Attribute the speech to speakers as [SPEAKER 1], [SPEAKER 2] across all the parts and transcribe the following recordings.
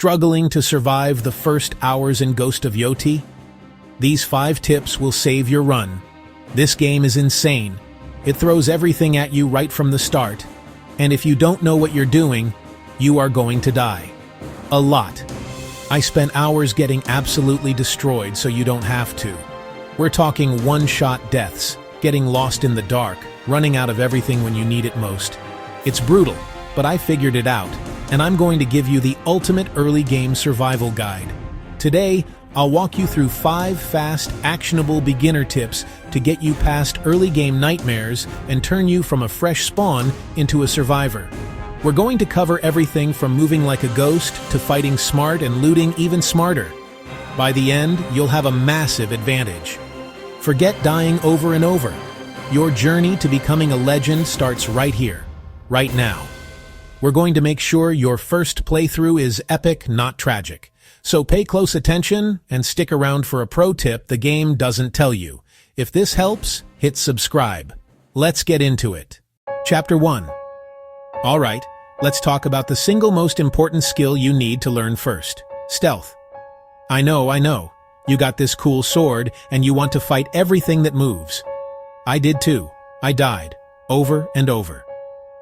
[SPEAKER 1] Struggling to survive the first hours in Ghost of Yotei? These 5 tips will save your run. This game is insane. It throws everything at you right from the start. And if you don't know what you're doing, you are going to die. A lot. I spent hours getting absolutely destroyed so you don't have to. We're talking one-shot deaths, getting lost in the dark, running out of everything when you need it most. It's brutal, but I figured it out, and I'm going to give you the ultimate early game survival guide. Today, I'll walk you through 5 fast, actionable beginner tips to get you past early game nightmares and turn you from a fresh spawn into a survivor. We're going to cover everything from moving like a ghost to fighting smart and looting even smarter. By the end, you'll have a massive advantage. Forget dying over and over. Your journey to becoming a legend starts right here, right now. We're going to make sure your first playthrough is epic, not tragic. So pay close attention and stick around for a pro tip the game doesn't tell you. If this helps, hit subscribe. Let's get into it. Chapter 1. Alright, let's talk about the single most important skill you need to learn first. Stealth. I know. You got this cool sword and you want to fight everything that moves. I did too. I died. Over and over.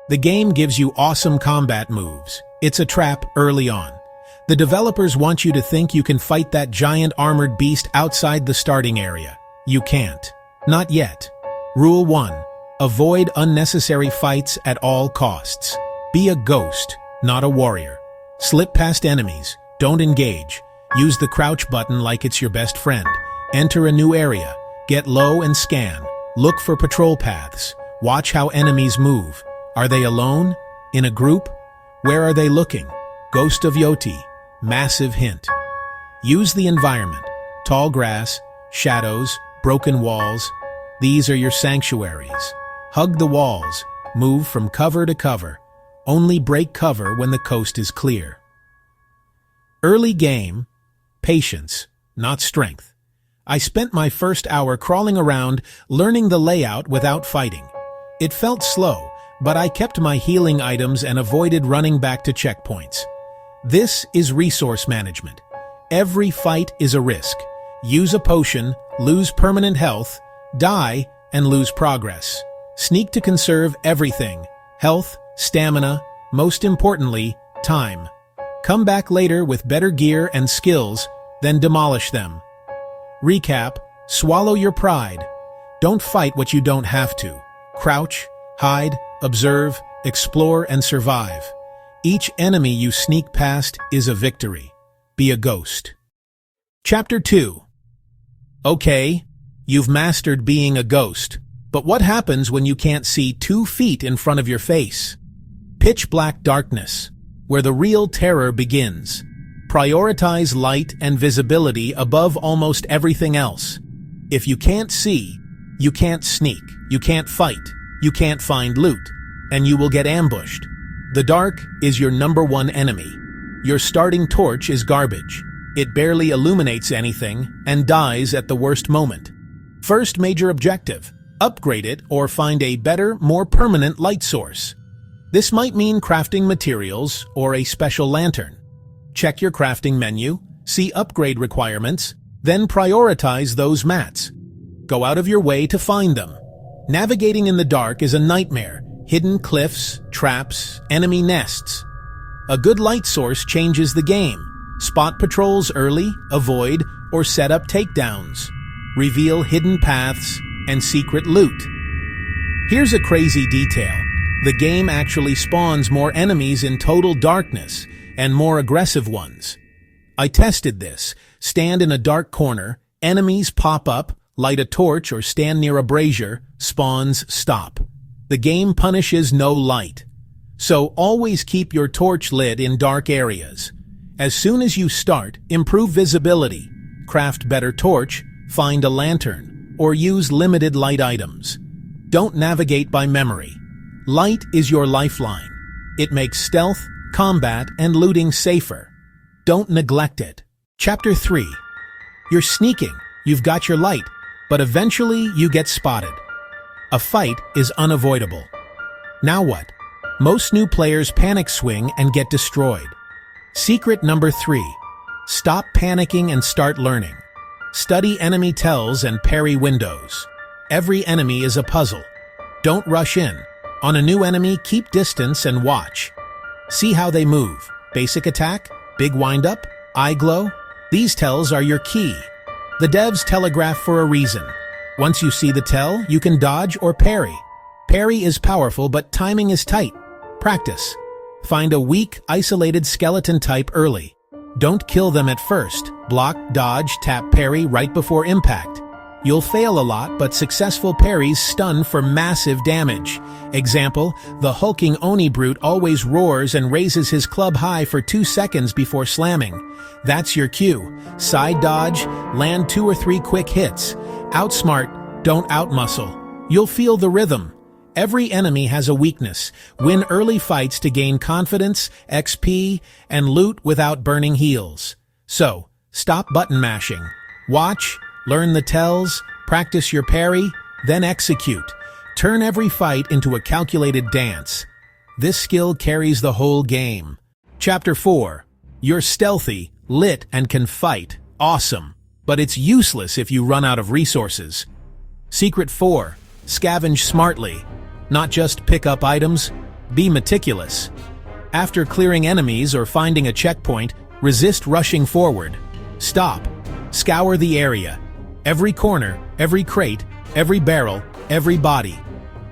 [SPEAKER 1] The game gives you awesome combat moves. It's a trap early on. The developers want you to think you can fight that giant armored beast outside the starting area. You can't. Not yet. Rule 1. Avoid unnecessary fights at all costs. Be a ghost, not a warrior. Slip past enemies. Don't engage. Use the crouch button like it's your best friend. Enter a new area. Get low and scan. Look for patrol paths. Watch how enemies move. Are they alone? In a group? Where are they looking? Ghost of Yotei. Massive hint. Use the environment. Tall grass, shadows, broken walls. These are your sanctuaries. Hug the walls. Move from cover to cover. Only break cover when the coast is clear. Early game. Patience, not strength. I spent my first hour crawling around, learning the layout without fighting. It felt slow, but I kept my healing items and avoided running back to checkpoints. This is resource management. Every fight is a risk. Use a potion, lose permanent health, die, and lose progress. Sneak to conserve everything: health, stamina, most importantly, time. Come back later with better gear and skills, then demolish them. Recap: swallow your pride. Don't fight what you don't have to. Crouch, hide, observe, explore, and survive. Each enemy you sneak past is a victory. Be a ghost. Chapter 2. Okay, you've mastered being a ghost, but what happens when you can't see 2 feet in front of your face? Pitch black darkness, where the real terror begins. Prioritize light and visibility above almost everything else. If you can't see, you can't sneak, you can't fight, you can't find loot, and you will get ambushed. The dark is your #1 enemy. Your starting torch is garbage. It barely illuminates anything and dies at the worst moment. First major objective: upgrade it or find a better, more permanent light source. This might mean crafting materials or a special lantern. Check your crafting menu, see upgrade requirements, then prioritize those mats. Go out of your way to find them. Navigating in the dark is a nightmare. Hidden cliffs, traps, enemy nests. A good light source changes the game. Spot patrols early, avoid, or set up takedowns. Reveal hidden paths and secret loot. Here's a crazy detail. The game actually spawns more enemies in total darkness, and more aggressive ones. I tested this. Stand in a dark corner, enemies pop up, light a torch or stand near a brazier, spawns stop. The game punishes no light. So always keep your torch lit in dark areas. As soon as you start, improve visibility, craft better torch, find a lantern, or use limited light items. Don't navigate by memory. Light is your lifeline. It makes stealth, combat, and looting safer. Don't neglect it. Chapter 3. You're sneaking, you've got your light, but eventually you get spotted. A fight is unavoidable. Now what? Most new players panic swing and get destroyed. Secret number 3. Stop panicking and start learning. Study enemy tells and parry windows. Every enemy is a puzzle. Don't rush in. On a new enemy, keep distance and watch. See how they move. Basic attack, big windup, eye glow. These tells are your key. The devs telegraph for a reason. Once you see the tell, you can dodge or parry. Parry is powerful, but timing is tight. Practice. Find a weak, isolated skeleton type early. Don't kill them at first. Block, dodge, tap, parry right before impact. You'll fail a lot, but successful parries stun for massive damage. Example, the hulking Oni brute always roars and raises his club high for 2 seconds before slamming. That's your cue. Side dodge, land 2 or 3 quick hits. Outsmart, don't outmuscle. You'll feel the rhythm. Every enemy has a weakness. Win early fights to gain confidence, XP, and loot without burning heals. So, stop button mashing. Watch, learn the tells, practice your parry, then execute. Turn every fight into a calculated dance. This skill carries the whole game. Chapter 4. You're stealthy, lit, and can fight. Awesome. But it's useless if you run out of resources. Secret 4. Scavenge smartly. Not just pick up items, be meticulous. After clearing enemies or finding a checkpoint, resist rushing forward. Stop. Scour the area. Every corner, every crate, every barrel, every body.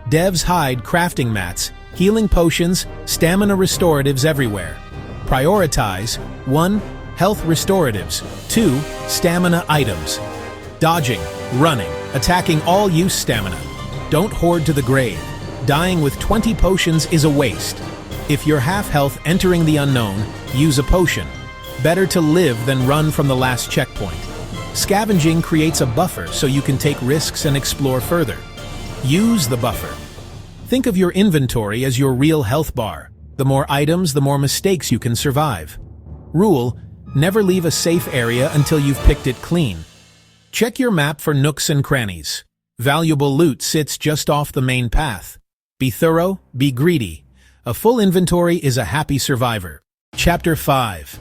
[SPEAKER 1] Devs hide crafting mats, healing potions, stamina restoratives everywhere. Prioritize 1. Health restoratives. 2. Stamina items. Dodging, running, attacking all use stamina. Don't hoard to the grave. Dying with 20 potions is a waste. If you're half health entering the unknown, use a potion. Better to live than run from the last checkpoint. Scavenging creates a buffer so you can take risks and explore further. Use the buffer. Think of your inventory as your real health bar. The more items, the more mistakes you can survive. Rule: never leave a safe area until you've picked it clean. Check your map for nooks and crannies. Valuable loot sits just off the main path. Be thorough, be greedy. A full inventory is a happy survivor. Chapter 5.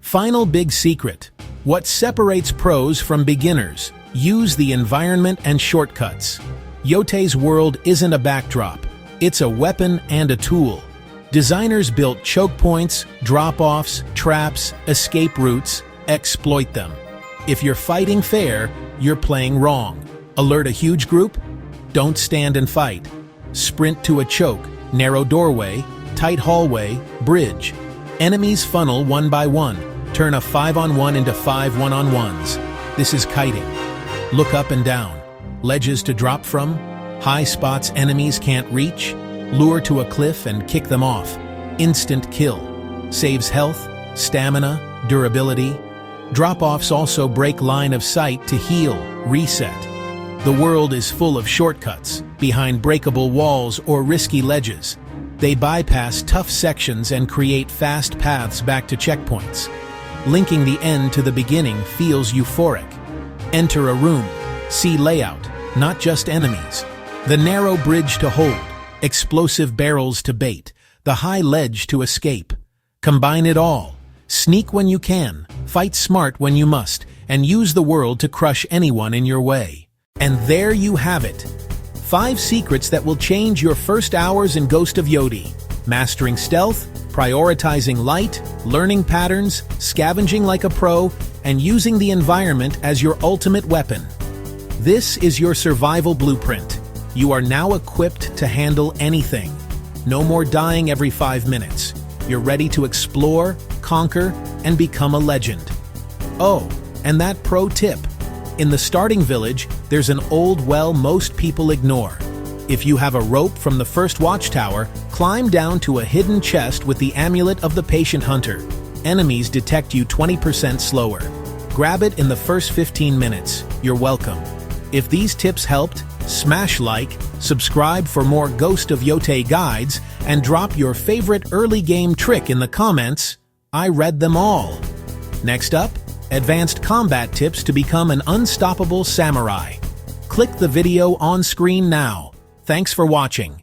[SPEAKER 1] Final big secret. What separates pros from beginners? Use the environment and shortcuts. Yotei's world isn't a backdrop. It's a weapon and a tool. Designers built choke points, drop-offs, traps, escape routes. Exploit them. If you're fighting fair, you're playing wrong. Alert a huge group? Don't stand and fight. Sprint to a choke, narrow doorway, tight hallway, bridge. Enemies funnel one by one. Turn a 5-on-1 into 5 1-on-1s. This is kiting. Look up and down. Ledges to drop from. High spots enemies can't reach. Lure to a cliff and kick them off. Instant kill. Saves health, stamina, durability. Drop-offs also break line of sight to heal, reset. The world is full of shortcuts, behind breakable walls or risky ledges. They bypass tough sections and create fast paths back to checkpoints. Linking the end to the beginning feels euphoric. Enter a room. See layout, not just enemies. The narrow bridge to hold, explosive barrels to bait, the high ledge to escape. Combine it all. Sneak when you can, fight smart when you must, and use the world to crush anyone in your way. And there you have it. 5 secrets that will change your first hours in Ghost of Yotei. Mastering stealth, prioritizing light, learning patterns, scavenging like a pro, and using the environment as your ultimate weapon. This is your survival blueprint. You are now equipped to handle anything. No more dying every 5 minutes. You're ready to explore, conquer, and become a legend. Oh, and that pro tip. In the starting village, there's an old well most people ignore. If you have a rope from the first watchtower, climb down to a hidden chest with the amulet of the patient hunter. Enemies detect you 20% slower. Grab it in the first 15 minutes. You're welcome. If these tips helped, smash like, subscribe for more Ghost of Yotei guides, and drop your favorite early game trick in the comments. I read them all. Next up, advanced combat tips to become an unstoppable samurai. Click the video on screen now. Thanks for watching.